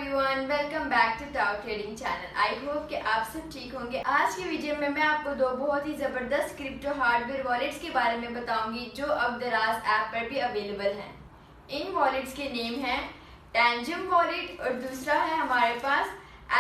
Everyone, welcome back to Tau trading channel. I hope कि आप सब ठीक होंगे। आज की वीडियो में मैं आपको दो बहुत ही जबरदस्त क्रिप्टो हार्डवेयर वॉलेट्स के बारे में बताऊंगी जो अब दराज ऐप पर भी अवेलेबल हैं। इन वॉलेट्स के नेम हैं टेंजम वॉलेट और दूसरा है हमारे पास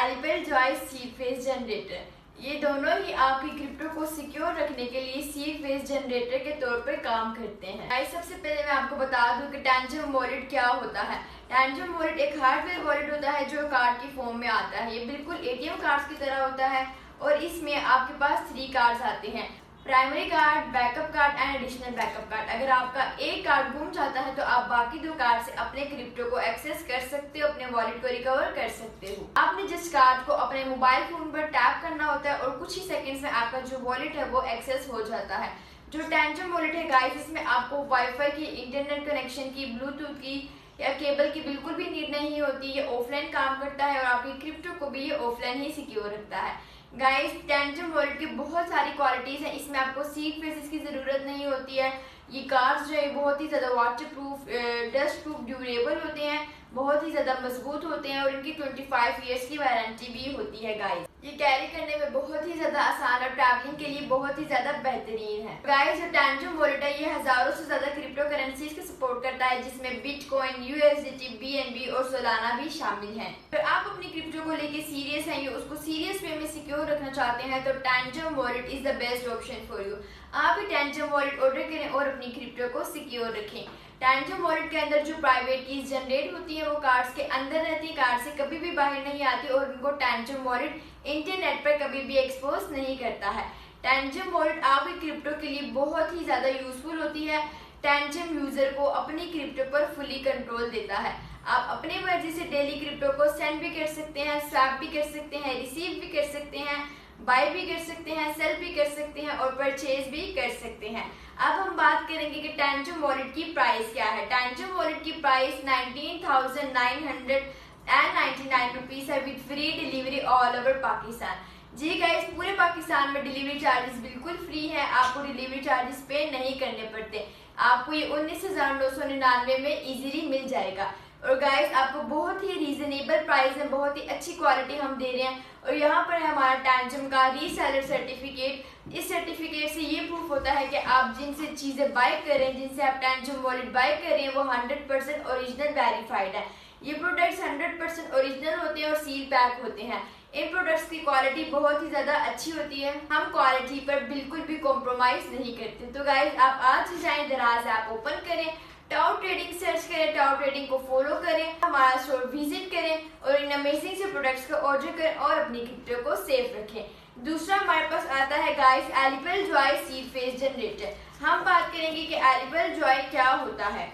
एलिपेल जॉय सीड फेस जनरेटर। ये दोनों ही आपकी क्रिप्टो को सिक्योर रखने के लिए सीड फेस जनरेटर के तौर पर काम करते हैं। गाइस, सबसे पहले मैं आपको बता दूं कि टेंजम वॉलेट क्या होता है। टेंजम वॉलेट एक हार्डवेयर वॉलेट होता है जो कार्ड की फॉर्म में आता है। ये बिल्कुल एटीएम कार्ड्स की तरह होता है और इसमें आपके पास 3 कार्ड्स आते हैं, primary card, backup card and additional backup card. अगर आपका एक कार्ड गुम जाता है तो आप बाकी 2 कार्ड से अपने क्रिप्टो को एक्सेस कर सकते हो, अपने वॉलेट को रिकवर कर सकते हो। आपने जिस कार्ड को अपने मोबाइल फोन पर टैप करना होता है और कुछ ही सेकंड्स में आपका जो वॉलेट है वो एक्सेस हो जाता है। जो टेंजम वॉलेट है गाइस, इसमें आपको वाईफाई की, इंटरनेट कनेक्शन की, ब्लूटूथ की या केबल की बिल्कुल भी नीड नहीं होती। ये ऑफलाइन काम करता है और आपकी क्रिप्टो को भी ये ऑफलाइन ही सिक्योर रखता है। गाइस, टेंजम वॉलेट की बहुत सारी क्वालिटीज हैं। इसमें आपको सीड फेसेस की जरूरत नहीं होती है। ये कार्ड्स जो है बहुत ही ज्यादा water proof, dust proof, durable होते हैं, बहुत ही ज्यादा मजबूत होते हैं और इनकी 25 ईयर्स की वारंटी भी होती है। गाइस, ये कैरी करने में बहुत ही ज्यादा आसान और ट्रैवलिंग के लिए बहुत ही ज्यादा बेहतरीन है। गाइस, जो टेंजम वॉलेट है ये हजारों से ज्यादा क्रिप्टो करेंसीज को सपोर्ट करता है, जिसमें बिटकॉइन, यूएसडीटी, बीएनबी और सोलाना भी शामिल हैं। अगर आप अपनी क्रिप्टो को लेके सीरियस हैं, या उसको सीरियस वे में सिक्योर रखना चाहते हैं तो Tangem wallet is the best option for you. आप ही टेंजम वॉलेट ऑर्डर करें और अपनी क्रिप्टो को सिक्योर रखें। टेंजम वॉलेट के अंदर जो प्राइवेट कीज जनरेट होती है वो कार्ड्स के अंदर रहती है, कार्ड से कभी भी बाहर नहीं आती और उनको टेंजम वॉलेट इंटरनेट पर कभी भी एक्सपोज नहीं करता है। टेंजम वॉलेट आपकी क्रिप्टो के लिए बहुत ही ज्यादा यूजफुल होती है। टेंजम यूजर को अपनी क्रिप्टो पर फुली कंट्रोल देता है। आप अपनी मर्जी से डेली क्रिप्टो को सेंड भी कर सकते हैं, स्वैप भी कर सकते हैं, रिसीव भी कर सकते हैं, बाय भी कर सकते हैं, सेल भी कर सकते हैं और परचेज भी कर सकते हैं। अब हम बात करेंगे कि टेंजम वॉलेट की प्राइस क्या है। टेंजम वॉलेट की प्राइस 19,999 रुपीज है with free delivery all over Pakistan. जी गाइस, पूरे पाकिस्तान में डिलीवरी चार्जेस बिल्कुल फ्री है। आपको डिलीवरी चार्जेस पे नहीं करने पड़ते। आपको ये 19,999 में इजीली मिल जाएगा। और गाइस, आपको बहुत ही रीजनेबल प्राइस में बहुत ही अच्छी क्वालिटी हम दे रहे हैं। और यहाँ पर है हमारा टेंजम का रीसेलर सर्टिफिकेट। इस सर्टिफिकेट से ये प्रूफ होता है कि आप जिनसे चीजें बाय कर रहे हैं, जिनसे आप टेंजम वॉलेट बाय कर रहे हैं, वो 100% ओरिजिनल वेरीफाइड है। ये प्रोडक्ट्स 100% ओरिजिनल होते हैं और सील पैक होते हैं। इन प्रोडक्ट्स की क्वालिटी बहुत ही ज्यादा अच्छी होती है। हम क्वालिटी पर बिल्कुल भी कॉम्प्रोमाइज नहीं करते। तो गाइस, आप आज ही जाएं, दराज ऐप ओपन करें, टाउ ट्रेडिंग सर्च करें, टाउ ट्रेडिंग को फॉलो करें, हमारा स्टोर विजिट करें और इन अमेजिंग से प्रोडक्ट्स को ऑर्डर करें और अपनी क्रिप्टो को सेफ रखें। दूसरा हमारे पास आता है guys Ellipal Joy seed phrase generator. हम बात करेंगे कि एलिपेल जॉय क्या होता है।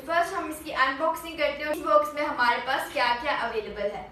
फर्स्ट हम इसकी अनबॉक्सिंग करते हैं। इस बॉक्स में हमारे पास क्या क्या अवेलेबल है।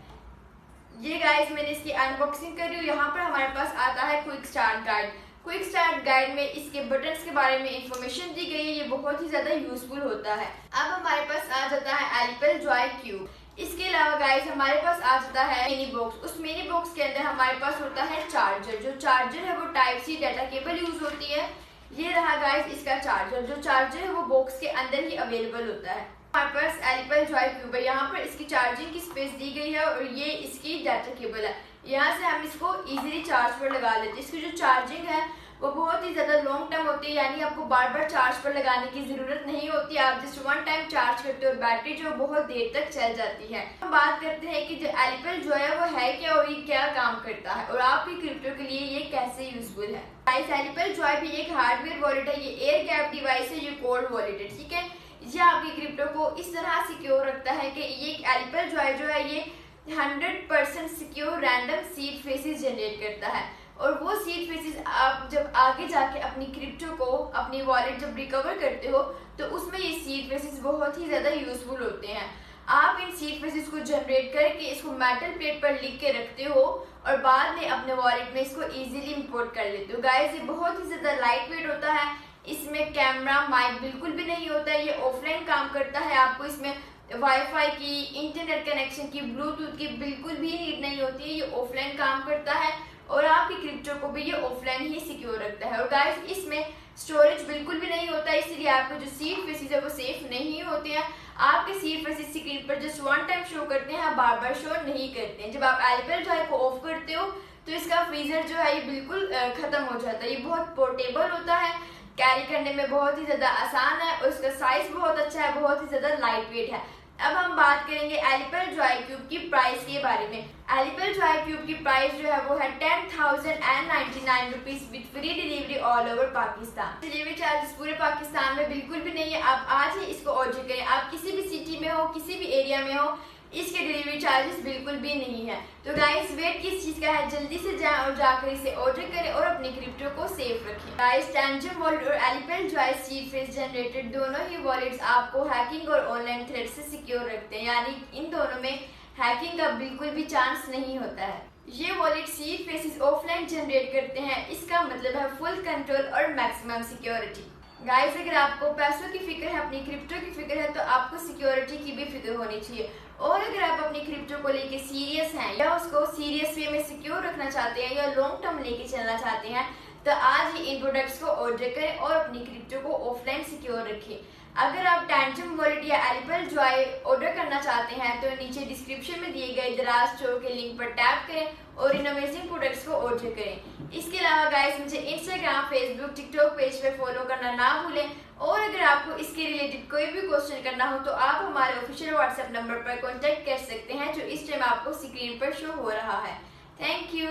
ये गाइस, मैंने इसकी अनबॉक्सिंग करी हूँ। यहाँ पर हमारे पास आता है quick start guide. Quick start guide में इसके बटन्स के बारे में इंफॉर्मेशन दी गई है। ये बहुत ही ज्यादा यूजफुल होता है। अब हमारे पास आ जाता है एलिपेल जॉय क्यूब। इसके अलावा गाइस हमारे पास आ जाता है मिनी बॉक्स। उस मिनी बॉक्स के अंदर हमारे पास होता है चार्जर। जो चार्जर है वो type C data cable use होती है। ये रहा गाइस इसका चार्जर। जो चार्जर है वो बॉक्स के अंदर ही अवेलेबल होता है। हमारे पास एलिपेल जॉय क्यूब है। यहाँ पर इसकी चार्जिंग की स्पेस दी गई है और ये इसकी डाटा केबल है। यहाँ से हम इसको इजीली चार्ज पर लगा लेते हैं। इसकी जो चार्जिंग है वो बहुत ही ज्यादा लॉन्ग टर्म होती है, यानी आपको बार बार चार्ज पर लगाने की जरूरत नहीं होती। आप जस्ट वन टाइम चार्ज करते हो और बैटरी जो बहुत देर तक चल जाती है। हम बात करते हैं कि जो एलिपेल जो है वो है क्या और ये क्या काम करता है और आपकी क्रिप्टो के लिए ये कैसे यूजफुल है। गाइस, एलिपेल जॉय भी एक हार्डवेयर वॉलेट है। ये एयर गैप डिवाइस है, ये कोल्ड वॉलेट है, ठीक है। ये आपकी क्रिप्टो को इस तरह सिक्योर रखता है कि ये एलिपेल जॉय जो है ये 100% secure random seed faces generate करता है। और वो सीड फेसेस आप जब आगे जाके अपनी क्रिप्टो को, अपनी वॉलेट जब रिकवर करते हो तो उसमें ये सीड फेसेस बहुत ही ज्यादा यूजफुल होते हैं। आप इन सीड फेसेस को जनरेट करके इसको मेटल प्लेट पर लिख के रखते हो और बाद में अपने वॉलेट में इसको इजीली इंपोर्ट कर लेते हो। गाइस, ये बहुत ही ज्यादा लाइट वेट होता है। इसमें कैमरा, माइक बिल्कुल भी नहीं होता है। ये ऑफलाइन काम करता है। आपको इसमें वाईफाई की, इंटरनेट कनेक्शन की, ब्लूटूथ की बिल्कुल भी नीड नहीं होती है। ये ऑफलाइन काम करता है और आपकी क्रिप्टो को भी ये ऑफलाइन ही सिक्योर रखता है। और गाइस, इसमें स्टोरेज बिल्कुल भी नहीं होता है, इसलिए आपके जो सीड फेसेस है वो सेफ नहीं होते हैं। आपके सीड फ्रेशेस स्क्रीन पर जस्ट वन टाइम शो करते हैं, बार बार शो नहीं करते हैं। जब आप एलिपल जॉय को ऑफ करते हो तो इसका फ्रीजर जो है ये बिल्कुल खत्म हो जाता है। ये बहुत पोर्टेबल होता है, कैरी करने में बहुत ही ज्यादा आसान है और इसका साइज बहुत अच्छा है, बहुत ही ज्यादा लाइट वेट है। अब हम बात करेंगे एलिपल जॉय क्यूब की प्राइस के बारे में। एलिपल जॉय क्यूब की प्राइस जो है वो है 10,099 rupees with free delivery all over Pakistan. Delivery charges पूरे पाकिस्तान में बिल्कुल भी नहीं है। आप आज ही इसको ऑर्डर करें। आप किसी भी सिटी में हो, किसी भी एरिया में हो, इसके डिलीवरी चार्जेस बिल्कुल भी नहीं है। तो गाइस वेट किस चीज का है, जल्दी से जाएं और जाकर इसे ऑर्डर करें और अपनी क्रिप्टो को सेफ रखें। गाइस टैंजम वॉलेट और एलिपल जॉय सीड फ्रेश जनरेटेड दोनों ही वॉलेट्स आपको हैकिंग और ऑनलाइन थ्रेट से सिक्योर रखते हैं, यानी इन दोनों में हैकिंग का बिल्कुल भी चांस नहीं होता है। ये वॉलेट सीड फ्रेशेस ऑफलाइन जनरेट करते हैं, इसका मतलब है फुल कंट्रोल और मैक्सिमम सिक्योरिटी। गाइस अगर आपको पैसों की फिक्र है, अपनी क्रिप्टो की फिक्र है, तो आपको सिक्योरिटी की भी फिक्र होनी चाहिए। और अगर आप अपनी क्रिप्टो को लेके सीरियस हैं या उसको सीरियस वे में सिक्योर रखना चाहते हैं या लॉन्ग टर्म लेके चलना चाहते हैं, तो आज ही इन प्रोडक्ट्स को ऑर्डर करें और अपनी क्रिप्टो को ऑफलाइन सिक्योर रखें। अगर आप टैंजम वॉलेट या एलिपल जॉय ऑर्डर करना चाहते हैं तो नीचे डिस्क्रिप्शन में दिए गए दराज स्टोर के लिंक पर टैप करें और इन अमेजिंग प्रोडक्ट्स को ऑर्डर करें। इसके अलावा गाइस मुझे इंस्टाग्राम, फेसबुक, टिकटॉक पेज पे फॉलो करना ना भूलें। और अगर आपको इसके रिलेटेड कोई भी क्वेश्चन करना हो तो आप हमारे ऑफिशियल व्हाट्सएप नंबर पर कॉन्टेक्ट कर सकते हैं जो इस टाइम आपको स्क्रीन पर शो हो रहा है। Thank you.